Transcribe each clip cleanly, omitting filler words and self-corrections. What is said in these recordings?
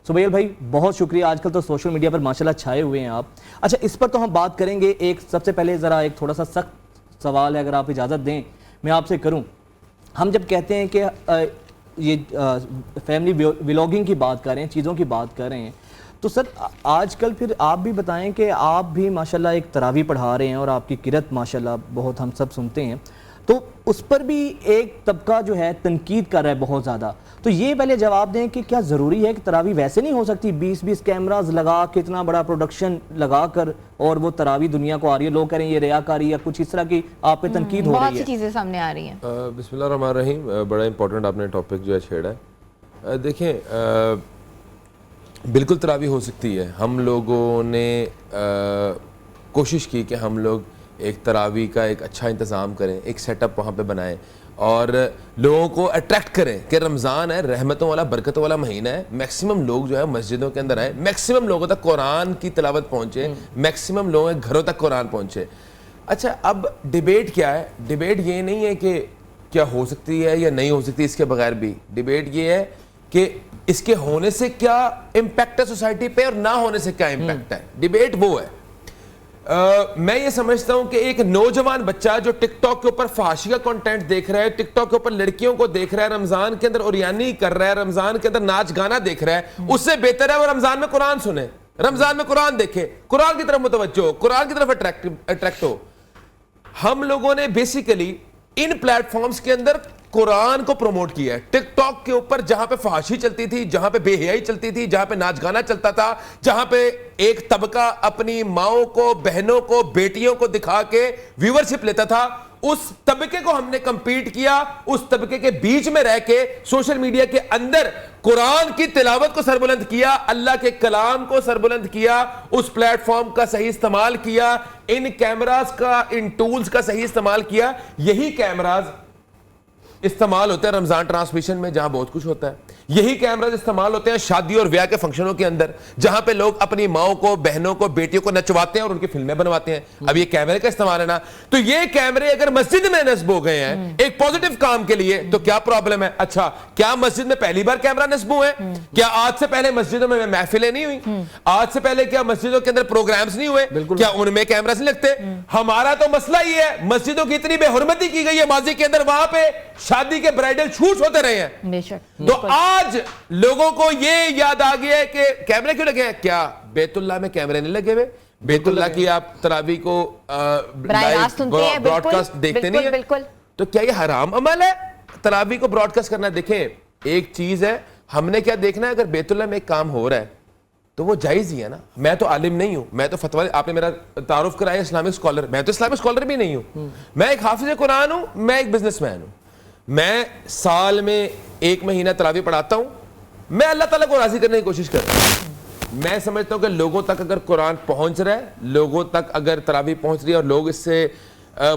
سہیل بھائی بہت شکریہ, آج کل تو سوشل میڈیا پر ماشاءاللہ چھائے ہوئے ہیں آپ. اچھا اس پر تو ہم بات کریں گے. ایک سب سے پہلے ذرا ایک تھوڑا سا سخت سوال ہے, اگر آپ اجازت دیں میں آپ سے کروں. ہم جب کہتے ہیں کہ یہ فیملی ولاگنگ کی بات کر رہے ہیں, چیزوں کی بات کر رہے ہیں, تو سر آج کل پھر آپ بھی بتائیں کہ آپ بھی ماشاءاللہ ایک تراویح پڑھا رہے ہیں اور آپ کی قرات ماشاءاللہ بہت ہم سب سنتے ہیں, تو اس پر بھی ایک طبقہ جو ہے تنقید کر رہا ہے بہت زیادہ. تو یہ پہلے جواب دیں کہ کیا ضروری ہے کہ تراویح ویسے نہیں ہو سکتی 20 کیمراز لگا کے اتنا بڑا پروڈکشن لگا کر اور وہ تراویح دنیا کو آ رہی ہے, لوگ کہہ رہے ہیں یہ ریاکاری یا کچھ اس طرح کی آپ پہ تنقید ہو رہی ہے, بہت سی چیزیں سامنے آ رہی ہیں. بسم اللہ الرحمن الرحیم. بڑا امپورٹنٹ آپ نے ٹاپک جو ہے چھیڑا ہے. دیکھیں بالکل تراویح ہو سکتی ہے. ہم لوگوں نے کوشش کی کہ ہم لوگ ایک تراویح کا ایک اچھا انتظام کریں, ایک سیٹ اپ وہاں پہ بنائیں اور لوگوں کو اٹریکٹ کریں کہ رمضان ہے, رحمتوں والا برکتوں والا مہینہ ہے. میکسیمم لوگ جو ہے مسجدوں کے اندر آئیں, میکسیمم لوگوں تک قرآن کی تلاوت پہنچے, میکسیمم لوگوں کے گھروں تک قرآن پہنچے. اچھا اب ڈیبیٹ کیا ہے؟ ڈیبیٹ یہ نہیں ہے کہ کیا ہو سکتی ہے یا نہیں ہو سکتی اس کے بغیر بھی. ڈیبیٹ یہ ہے کہ اس کے ہونے سے کیا امپیکٹ ہے سوسائٹی پہ اور نہ ہونے سے کیا امپیکٹ ہے. ڈیبیٹ وہ ہے. میں یہ سمجھتا ہوں کہ ایک نوجوان بچہ جو ٹک ٹاک کے اوپر فحاشی کا کنٹینٹ دیکھ رہا ہے, ٹک ٹاک کے اوپر لڑکیوں کو دیکھ رہا ہے, رمضان کے اندر اوریانی کر رہا ہے, رمضان کے اندر ناچ گانا دیکھ رہا ہے, اس سے بہتر ہے وہ رمضان میں قرآن سنے, رمضان میں قرآن دیکھے, قرآن کی طرف متوجہ ہو, قرآن کی طرف اٹریکٹ ہو. ہم لوگوں نے بیسیکلی ان پلیٹ فارمز کے اندر قرآن کو پروموٹ کیا ہے. ٹک ٹاک کے اوپر جہاں پہ فحاشی چلتی تھی, جہاں پہ بے حیائی چلتی تھی, جہاں پہ ناچ گانا چلتا تھا, جہاں پہ ایک طبقہ اپنی ماؤں کو, بہنوں کو, بیٹیوں کو دکھا کے ویورشپ لیتا تھا, اس طبقے کو ہم نے کمپیٹ کیا, اس طبقے کے بیچ میں رہ کے سوشل میڈیا کے اندر قرآن کی تلاوت کو سربلند کیا, اللہ کے کلام کو سربلند کیا, اس پلیٹ فارم کا صحیح استعمال کیا, ان کیمراز کا, ان ٹولز کا صحیح استعمال کیا. یہی کیمراز استعمال ہوتے ہیں رمضان ٹرانسمیشن میں جہاں بہت کچھ ہوتا ہے. یہی کیمراز استعمال ہوتے ہیں شادی اور بیاہ کے فنکشنوں کے اندر جہاں پہ لوگ اپنی ماؤں کو, بہنوں کو, بیٹیوں کو نچواتے ہیں اور ان کی فلمیں بنواتے ہیں. اب یہ کیمرے کا استعمال ہے نا, تو یہ کیمرے اگر مسجد میں نصب ہو گئے ہیں ایک پوزیٹیو کام کے لیے تو کیا پرابلم ہے؟ اچھا کیا مسجد میں پہلی بار کیمرہ نصب ہوئے ہیں؟ کیا آج سے پہلے مسجدوں میں محفلیں نہیں ہوئی؟ آج سے پہلے کیا مسجدوں کے اندر پروگرامز نہیں ہوئے؟ کیا ان میں کیمراز نہیں لگتے؟ ہمارا تو مسئلہ یہ ہے مسجدوں کی اتنی بے حرمتی کی گئی ہے ماضی کے اندر, وہاں پہ شادی کے برائڈل شوٹ ہوتے رہے ہیں. تو آج لوگوں کو یہ یاد آ گیا ہے کہ کیمرے کیوں لگے ہیں. کیا بیت اللہ میں کیمرے نہیں لگے ہوئے؟ بیت اللہ کی آپ تراویح کو براڈ کاسٹ دیکھتے نہیں ہیں, تو کیا یہ حرام عمل ہے تراویح کو براڈ کاسٹ کرنا؟ دیکھیں ایک چیز ہے, ہم نے کیا دیکھنا ہے, اگر بیت اللہ میں ایک کام ہو رہا ہے تو وہ جائز ہی ہے نا. میں تو عالم نہیں ہوں, میں تو فتویٰ, آپ نے میرا تعارف کرایا اسلامک اسکالر, میں تو اسلامک اسکالر بھی نہیں ہوں, میں ایک حافظ قرآن ہوں, میں ایک بزنس مین ہوں. میں سال میں 1 مہینہ تراویح پڑھاتا ہوں, میں اللہ تعالیٰ کو راضی کرنے کی کوشش کرتا ہوں. میں سمجھتا ہوں کہ لوگوں تک اگر قرآن پہنچ رہا ہے, لوگوں تک اگر تراویح پہنچ رہی ہے اور لوگ اس سے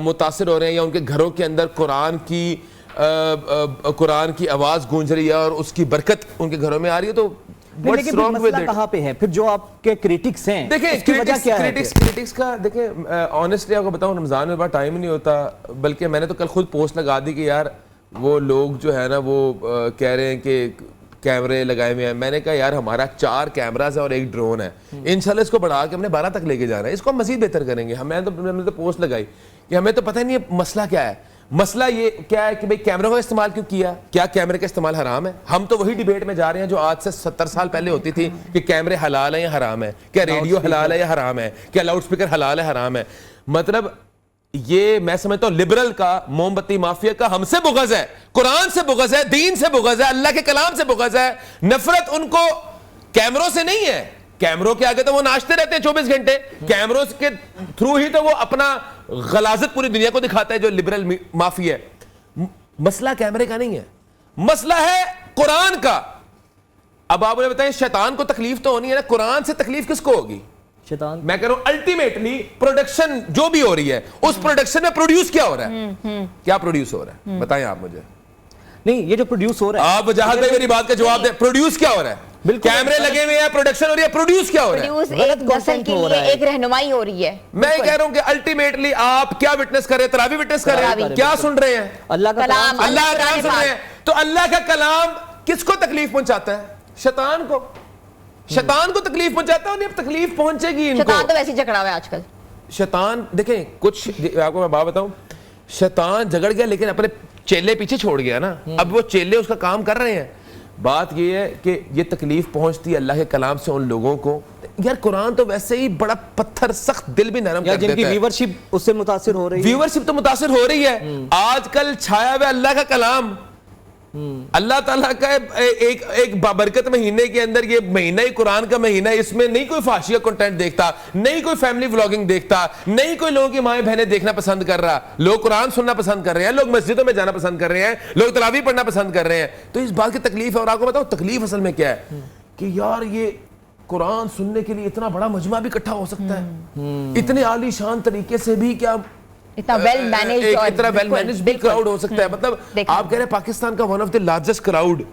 متاثر ہو رہے ہیں یا ان کے گھروں کے اندر قرآن کی آواز گونج رہی ہے اور اس کی برکت ان کے گھروں میں آ رہی ہے, تو لیکن مسئلہ کہاں پہ ہے پھر جو آپ کے کریٹکس ہیں؟ دیکھیں کریٹکس کا, دیکھیں آنیسٹلی آپ کو بتاؤں, رمضان میں بڑا ٹائم نہیں ہوتا, بلکہ میں نے تو کل خود پوسٹ لگا دی کہ یار وہ لوگ جو ہے نا وہ کہہ رہے ہیں کہ کیمرے لگائے ہوئے ہیں. میں نے کہا یار ہمارا 4 کیمراز ہے اور 1 ڈرون ہے, انشاءاللہ اس کو بڑھا کے ہم نے 12 تک لے کے جانا ہے, اس کو ہم مزید بہتر کریں گے. ہمیں تو پوسٹ لگائی کہ ہمیں تو پتہ نہیں ہے مسئلہ کیا ہے. مسئلہ یہ کیا ہے کہ بھئی کیمروں کا استعمال کیوں کیا, کیا کیمرے کا استعمال حرام ہے؟ ہم تو وہی ڈیبیٹ میں جا رہے ہیں جو آج سے 70 سال پہلے ہوتی تھی کہ کیمرے حلال ہیں یا حرام ہے, کیا ریڈیو حلال ہے یا حرام ہے, کیا لاؤڈ سپیکر حلال ہے حرام ہے. مطلب یہ میں سمجھتا ہوں لبرل کا, موم بتی مافیا کا ہم سے بغض ہے, قرآن سے بغض ہے, دین سے بغض ہے, اللہ کے کلام سے بغض ہے. نفرت ان کو کیمروں سے نہیں ہے, کیمروں کے آگے تو وہ ناچتے رہتے ہیں 24 گھنٹے, کیمروں کے تھرو ہی تو وہ اپنا غلاظت پوری دنیا کو دکھاتا ہے جو لبرل مافیا ہے. مسئلہ کیمرے کا نہیں ہے, مسئلہ ہے قرآن کا. اب آپ مجھے بتائیں شیطان کو تکلیف تو ہونی ہے نا, قرآن سے تکلیف کس کو ہوگی؟ شیطان. میں کہہ رہا ہوں الٹیمیٹلی پروڈکشن جو بھی ہو رہی ہے اس پروڈکشن میں پروڈیوس کیا ہو رہا ہے؟ کیا پروڈیوس ہو رہا ہے بتائیں آپ مجھے. نہیں یہ جو پروڈیوس ہو رہا ہے, آپ وجاہت بھائی میری بات کا جواب دیں, پروڈیوس کیا ہو رہا ہے؟ کیمرے لگے ہوئے ہیں, پروڈکشن ہو رہی ہے, پروڈیوس کیا ہو رہا ہے؟ ایک نسل کے لیے ایک رہنمائی ہو رہی ہے. میں یہ کہہ رہا ہوں کہ الٹیمیٹلی آپ کیا وٹنس کر رہے ہیں؟ تراویح وٹنس کر رہے ہیں, کیا سن رہے ہیں؟ اللہ کا کلام. اللہ کا کلام سن رہے ہیں. تو اللہ کا کلام کس کو تکلیف پہنچاتا ہے؟ شیطان کو. شیطان کو تکلیف پہنچاتا ہے، اب تکلیف پہنچے گی ان کو. شیطان تو ویسے ہی جھگڑا ہوا ہے آج کل. شیطان دیکھیں کچھ آپ کو میں بات بتاؤں، شیطان جھگڑ گیا لیکن اپنے چیلے پیچھے چھوڑ گیا نا. اب وہ چیلے اس کا کام کر رہے ہیں. بات یہ ہے کہ یہ تکلیف پہنچتی ہے اللہ کے کلام سے ان لوگوں کو. یار قرآن تو ویسے ہی بڑا پتھر سخت دل بھی نرم کر دیتا ہے. جن کی ویورشپ اس سے متاثر ہو رہی ہے، ویورشپ تو متاثر ہو رہی ہے. آج کل چھایا ہوا اللہ کا کلام، اللہ تعالیٰ کا ایک بابرکت مہینے کے اندر، یہ مہینہ ہی قرآن کا مہینہ ہے. اس میں نہیں کوئی فحاشی کنٹینٹ دیکھتا، نہیں کوئی فیملی ولاگنگ دیکھتا، نہیں کوئی لوگوں کی مائیں بہنیں دیکھنا پسند کر رہا. لوگ قرآن سننا پسند کر رہے ہیں، لوگ مسجدوں میں جانا پسند کر رہے ہیں، لوگ تراویح پڑھنا پسند کر رہے ہیں. تو اس بات کی تکلیف ہے. اور آپ کو بتاؤں تکلیف اصل میں کیا ہے کہ یار یہ قرآن سننے کے لیے اتنا بڑا مجمع بھی اکٹھا ہو سکتا ہے، اتنے عالی شان طریقے سے بھی، کیا اتنا ویل مینیجڈ اور اتنا ویل مینیجڈ بھی کراؤڈ ہو سکتا ہے. مطلب آپ کہہ رہے ہیں پاکستان کا one of the largest crowd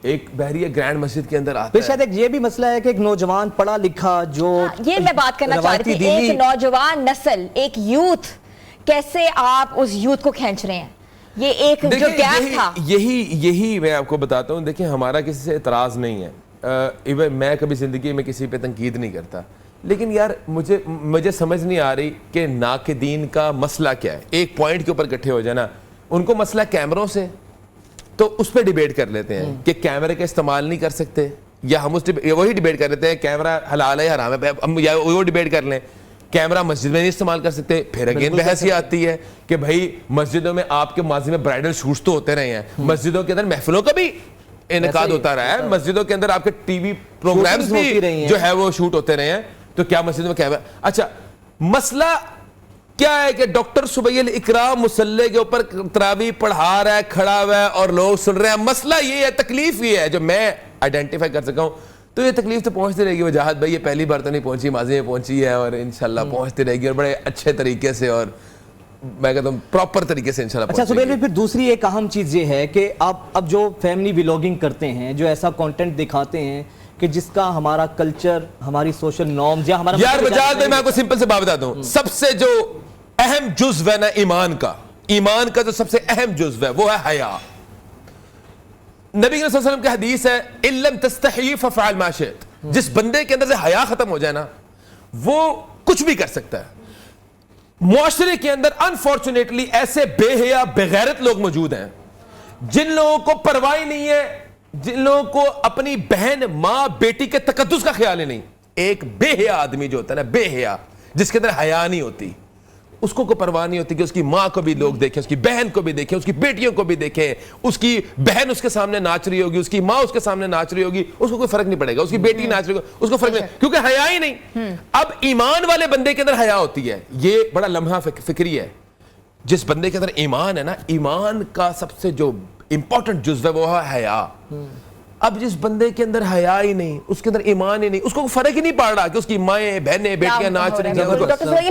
ایک بحریہ گرینڈ مسجد کے اندر آتا پھر ہے. شاید ایک یہ بھی مسئلہ ہے کہ ایک نوجوان پڑھا لکھا جو یہ میں بات کرنا چاہ رہی تھی، ایک نوجوان نسل، ایک یوتھ، کیسے آپ اس یوتھ کو کھینچ رہے ہیں. یہ ایک جو گیپ تھا، یہی میں آپ کو بتاتا ہوں. دیکھیں ہمارا کسی سے اعتراض نہیں ہے، ایون میں کبھی زندگی میں کسی پہ تنقید نہیں کرتا، لیکن یار مجھے سمجھ نہیں آ رہی کہ ناقدین کا مسئلہ کیا ہے. ایک پوائنٹ کے اوپر اکٹھے ہو جانا. ان کو مسئلہ کیمروں سے، تو اس پہ ڈیبیٹ کر لیتے ہیں کہ کیمرے کا استعمال نہیں کر سکتے، یا ہم وہی ڈیبیٹ کر لیتے ہیں کیمرہ حلال ہے حرام ہے، ہم یا وہ ڈیبیٹ کر لیں. کیمرہ مسجد میں نہیں استعمال کر سکتے. پھر اگین بحث یہ آتی ہے کہ بھائی مسجدوں میں آپ کے ماضی میں برائڈل شوٹس تو ہوتے رہے ہیں، مسجدوں کے اندر محفلوں کا بھی انعقاد ہوتا رہا ہے، مسجدوں کے اندر آپ کے ٹی وی پروگرامز بھی جو ہے وہ شوٹ ہوتے رہے ہیں. تو کیا مسجد میں کیا ہے؟ اچھا مسئلہ کیا ہے کہ ڈاکٹر سبیل اکرام مصلی کے اوپر تراویح پڑھا رہا ہے، کھڑا ہوا ہے اور لوگ سن رہے ہیں. مسئلہ یہ ہے، تکلیف یہ ہے جو میں آئیڈینٹیفائی کر سکا ہوں. تو یہ تکلیف تو پہنچتی رہے گی. وجاہت بھائی یہ پہلی بار تو نہیں پہنچی، ماضی میں پہنچی ہے اور انشاءاللہ پہنچتی رہے گی، اور بڑے اچھے طریقے سے اور میں کہتا ہوں پراپر طریقے سے انشاءاللہ. اچھا سبیل بھائی، پھر دوسری ایک اہم چیز یہ ہے کہ آپ اب جو فیملی ولاگنگ کرتے ہیں، جو ایسا کانٹینٹ دکھاتے ہیں کہ جس کا ہمارا کلچر، ہماری سوشل نارمز یا ہمارا، یار وجاہت بھائی میں آپ کو سمپل سے بات بتا دوں، سب سے جو اہم جزو ہے نا ایمان کا جو سب سے اہم جزو ہے وہ ہے حیا. نبی صلی اللہ علیہ وسلم کی حدیث ہے ان لم تستحی فافعل ما شئت. جس بندے کے اندر سے حیا ختم ہو جائے نا وہ کچھ بھی کر سکتا ہے. معاشرے کے اندر انفارچونیٹلی ایسے بے حیا بغیرت لوگ موجود ہیں جن لوگوں کو پرواہ نہیں ہے، جن لوگوں کو اپنی بہن ماں بیٹی کے تقدس کا خیال ہی نہیں. ایک بے حیا آدمی جو ہوتا ہے نا، بے حیا جس کے اندر حیا نہیں ہوتی، اس کو کوئی پرواہ نہیں ہوتی کہ اس کی ماں کو بھی لوگ دیکھیں، اس کی بہن کو بھی دیکھیں، اس کی بیٹیوں کو بھی دیکھیں. اس کی بہن اس کے سامنے ناچ رہی ہوگی، اس کی ماں اس کے سامنے ناچ رہی ہوگی، اس کو کوئی فرق نہیں پڑے گا. اس کی بیٹی ناچ رہی ہوگی، اس کو فرق نہیں، کیونکہ حیا ہی نہیں. اب ایمان والے بندے کے اندر حیا ہوتی ہے. یہ بڑا لمحہ فکری ہے. جس بندے کے اندر ایمان ہے نا، ایمان کا سب سے جو امپورٹنٹ جزو ہے وہ ہے حیا. اب جس بندے کے اندر حیا ہی نہیں، اس کے اندر ایمان ہی نہیں، اس کو فرق ہی نہیں پڑ رہا کہ اس کی مائیں بہنیں بیٹیاں ناچ رہی ہیں.